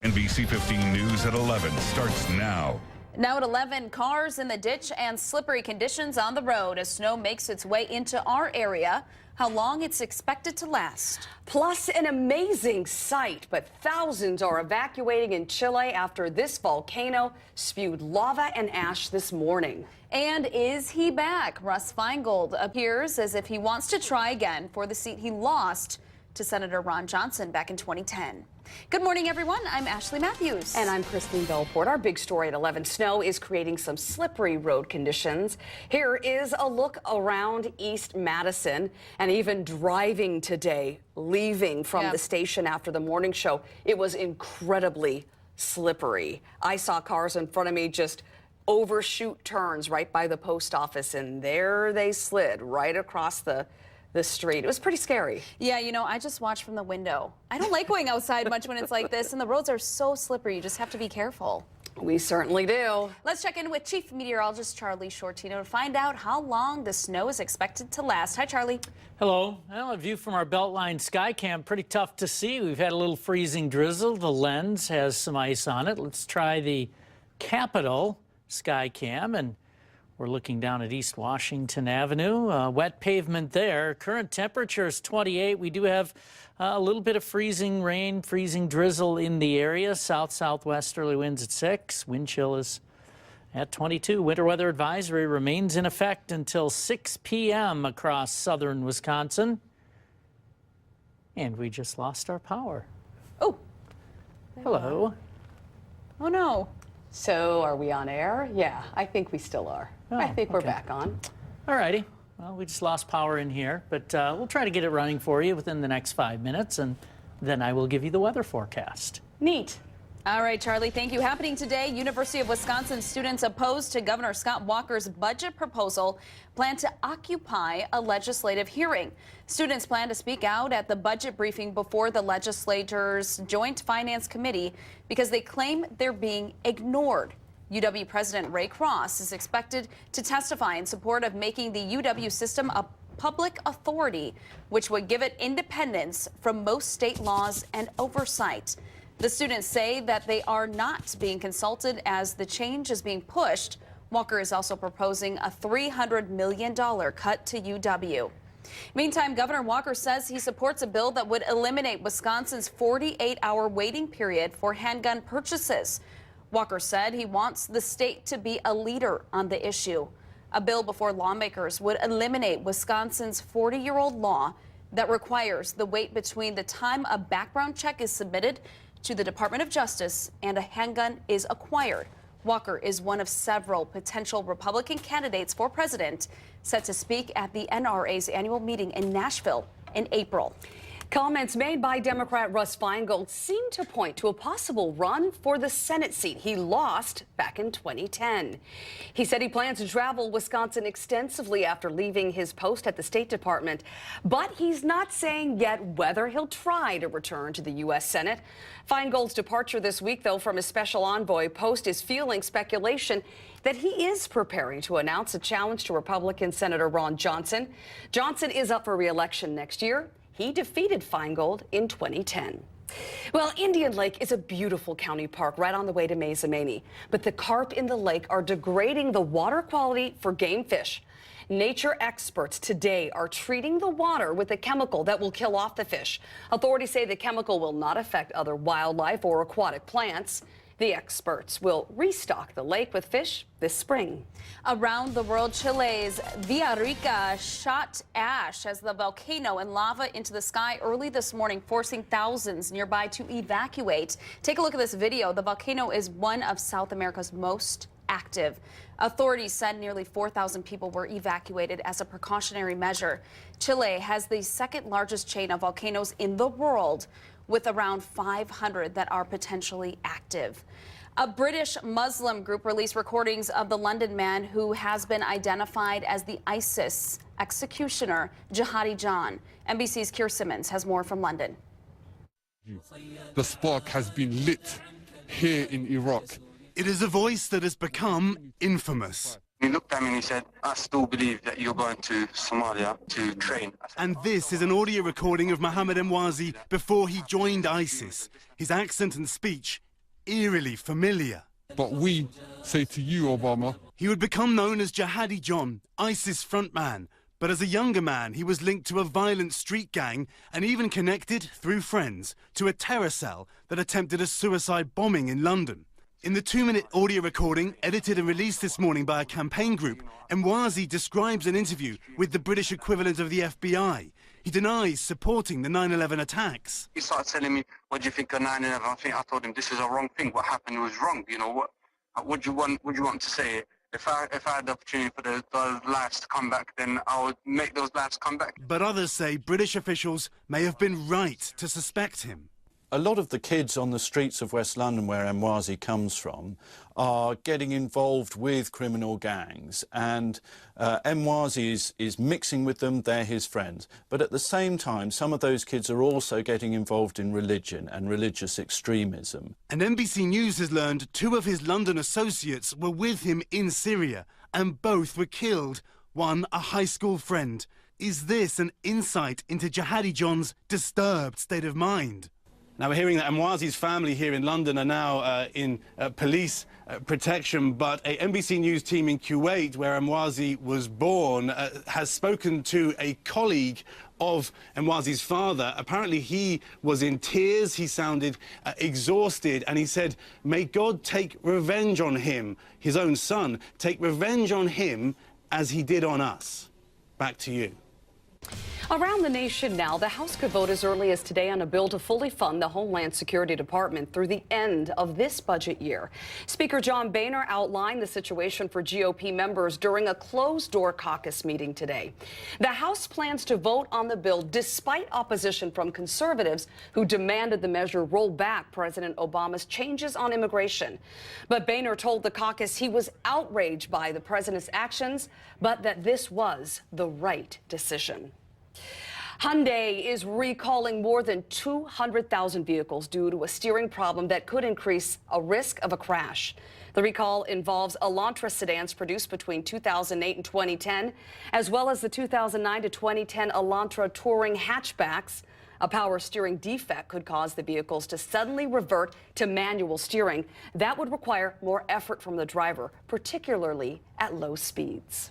NBC 15 News at 11 starts now. Now at 11, cars in the ditch and slippery conditions on the road as snow makes its way into our area. How long it's expected to last. Plus an amazing sight, but thousands are evacuating in Chile after this volcano spewed lava and ash this morning. And is he back? Russ Feingold appears as if he wants to try again for the seat he lost to Senator Ron Johnson back in 2010. Good morning, everyone. I'm Ashley Matthews. And I'm Christine Belport. Our big story at 11. Snow is creating some slippery road conditions. Here is a look around East Madison, and even driving today, leaving from the station after the morning show. It was incredibly slippery. I saw cars in front of me just overshoot turns right by the post office, and there they slid right across the street. It was pretty scary. Yeah, you know, I just watched from the window. I don't like going outside much when it's like this, and the roads are so slippery. You just have to be careful. We certainly do. Let's check in with Chief Meteorologist Charlie Shortino to find out how long the snow is expected to last. Hi, Charlie. Hello. Well, a view from our Beltline Skycam, pretty tough to see. We've had a little freezing drizzle. The lens has some ice on it. Let's try the Capitol Skycam, and we're looking down at East Washington Avenue. Wet pavement there. Current temperature is 28. We do have a little bit of freezing rain, freezing drizzle in the area. South-southwesterly winds at 6. Wind chill is at 22. Winter weather advisory remains in effect until 6 p.m. across southern Wisconsin. And we just lost our power. Oh. Hello. Oh, no. So are we on air? Yeah, I think we still are. Oh, I think we're back on. All righty. Well, we just lost power in here, but we'll try to get it running for you within the next 5 minutes, and then I will give you the weather forecast. Neat. All right, Charlie, thank you. Happening today, University of Wisconsin students opposed to Governor Scott Walker's budget proposal plan to occupy a legislative hearing. Students plan to speak out at the budget briefing before the legislature's Joint Finance Committee because they claim they're being ignored. UW President Ray Cross is expected to testify in support of making the UW system a public authority, which would give it independence from most state laws and oversight. The students say that they are not being consulted as the change is being pushed. Walker is also proposing a $300 million cut to UW. Meantime, Governor Walker says he supports a bill that would eliminate Wisconsin's 48-hour waiting period for handgun purchases. Walker said he wants the state to be a leader on the issue. A bill before lawmakers would eliminate Wisconsin's 40-year-old law that requires the wait between the time a background check is submitted to the Department of Justice and a handgun is acquired. Walker is one of several potential Republican candidates for president set to speak at the NRA's annual meeting in Nashville in April. Comments made by Democrat Russ Feingold seem to point to a possible run for the Senate seat he lost back in 2010. He said he plans to travel Wisconsin extensively after leaving his post at the State Department, but he's not saying yet whether he'll try to return to the U.S. Senate. Feingold's departure this week, though, from his special envoy post is fueling speculation that he is preparing to announce a challenge to Republican Senator Ron Johnson. Johnson is up for re-election next year. He defeated Feingold in 2010. Well, Indian Lake is a beautiful county park right on the way to Mazomanie, but the carp in the lake are degrading the water quality for game fish. Nature experts today are treating the water with a chemical that will kill off the fish. Authorities say the chemical will not affect other wildlife or aquatic plants. The experts will restock the lake with fish this spring. Around the world, Chile's Villarrica shot ash as the volcano and lava into the sky early this morning, forcing thousands nearby to evacuate. Take a look at this video. The volcano is one of South America's most active. Authorities said nearly 4,000 people were evacuated as a precautionary measure. Chile has the second largest chain of volcanoes in the world, with around 500 that are potentially active. A British Muslim group released recordings of the London man who has been identified as the ISIS executioner, Jihadi John. NBC's Keir Simmons has more from London. The spark has been lit here in Iraq. It is a voice that has become infamous. He looked at me and he said, I still believe that you're going to Somalia to train. And this is an audio recording of Mohammed Emwazi before he joined ISIS. His accent and speech eerily familiar. But we say to you, Obama, He would become known as Jihadi John, ISIS frontman. But as a younger man, he was linked to a violent street gang and even connected, through friends, to a terror cell that attempted a suicide bombing in London. In the 2-minute audio recording, edited and released this morning by a campaign group, Emwazi describes an interview with the British equivalent of the FBI. He denies supporting the 9/11 attacks. He started telling me, what do you think of 9/11? I told him, this is a wrong thing. What happened was wrong. You know, what do you want to say? If I had the opportunity for those lives to come back, then I would make those lives come back. But others say British officials may have been right to suspect him. A lot of the kids on the streets of West London, where Emwazi comes from, are getting involved with criminal gangs, and Emwazi is mixing with them. They're his friends. But at the same time, some of those kids are also getting involved in religion and religious extremism. And NBC News has learned 2 of his London associates were with him in Syria, and both were killed, one a high school friend. Is this an insight into Jihadi John's disturbed state of mind? Now, we're hearing that Emwazi's family here in London are now in police protection, but a NBC News team in Kuwait, where Emwazi was born, has spoken to a colleague of Emwazi's father. Apparently, he was in tears, he sounded exhausted, and he said, may God take revenge on him, his own son, take revenge on him as he did on us. Back to you. Around the nation now, the House could vote as early as today on a bill to fully fund the Homeland Security Department through the end of this budget year. Speaker John Boehner outlined the situation for GOP members during a closed-door caucus meeting today. The House plans to vote on the bill despite opposition from conservatives who demanded the measure roll back President Obama's changes on immigration. But Boehner told the caucus he was outraged by the president's actions, but that this was the right decision. Hyundai is recalling more than 200,000 vehicles due to a steering problem that could increase a risk of a crash. The recall involves Elantra sedans produced between 2008 and 2010, as well as the 2009 to 2010 Elantra touring hatchbacks. A power steering defect could cause the vehicles to suddenly revert to manual steering. That would require more effort from the driver, particularly at low speeds.